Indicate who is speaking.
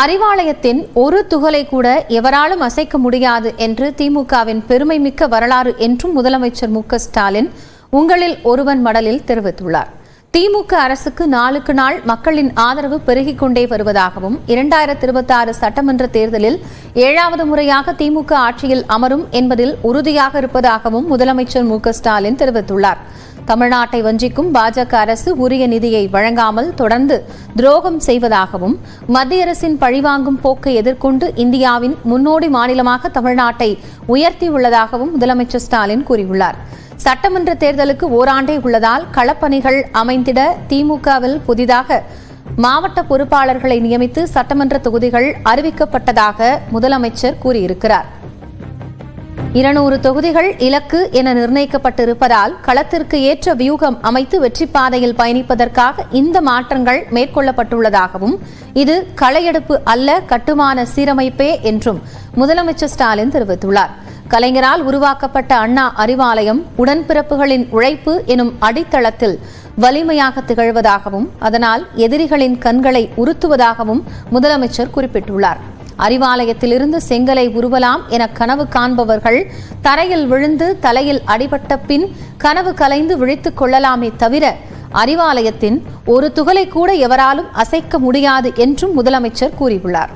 Speaker 1: அறிவாலயத்தின் ஒரு துகளை கூட எவராலும் அசைக்க முடியாது என்று திமுகவின் பெருமைமிக்க வரலாறு என்றும் முதலமைச்சர் மு.க.ஸ்டாலின் உங்களில் ஒருவன் மடலில் தெரிவித்துள்ளார். திமுக அரசுக்கு நாளுக்கு நாள் மக்களின் ஆதரவு பெருகிக் கொண்டே வருவதாகவும் 2026 சட்டமன்ற தேர்தலில் 7வது முறையாக திமுக ஆட்சியில் அமரும் என்பதில் உறுதியாக இருப்பதாகவும் முதலமைச்சர் மு.க.ஸ்டாலின் தெரிவித்துள்ளார். தமிழ்நாட்டை வஞ்சிக்கும் பாஜக அரசு உரிய நிதியை வழங்காமல் தொடர்ந்து துரோகம் செய்வதாகவும் மத்திய அரசின் பழிவாங்கும் போக்கை எதிர்கொண்டு இந்தியாவின் முன்னோடி மாநிலமாக தமிழ்நாட்டை உயர்த்தியுள்ளதாகவும் முதலமைச்சர் ஸ்டாலின் கூறியுள்ளார். சட்டமன்ற தேர்தலுக்கு ஓராண்டே உள்ளதால் களப்பணிகள் அமைந்திட திமுகவில் புதிதாக மாவட்ட பொறுப்பாளர்களை நியமித்து சட்டமன்ற தொகுதிகள் அறிவிக்கப்பட்டதாக முதலமைச்சர் கூறியிருக்கிறார். 200 தொகுதிகள் இலக்கு என நிர்ணயிக்கப்பட்டிருப்பதால் களத்திற்கு ஏற்ற வியூகம் அமைத்து வெற்றி பாதையில் பயணிப்பதற்காக இந்த மாற்றங்கள் மேற்கொள்ளப்பட்டுள்ளதாகவும் இது களையெடுப்பு அல்ல, கட்டுமான சீரமைப்பே என்றும் முதலமைச்சர் ஸ்டாலின் தெரிவித்துள்ளார். கலைஞரால் உருவாக்கப்பட்ட அண்ணா அறிவாலயம் உடன்பிறப்புகளின் உழைப்பு எனும் அடித்தளத்தில் வலிமையாக திகழ்வதாகவும் அதனால் எதிரிகளின் கண்களை உறுத்துவதாகவும் முதலமைச்சர் குறிப்பிட்டுள்ளார். அறிவாலயத்திலிருந்து செங்கலை உருவலாம் என கனவு காண்பவர்கள் தரையில் விழுந்து தலையில் அடிபட்ட பின் கனவு கலைந்து விழித்துக் கொள்ளலாமே தவிர அறிவாலயத்தின் ஒரு துகளை கூட எவராலும் அசைக்க முடியாது என்றும் முதலமைச்சர் கூறியுள்ளார்.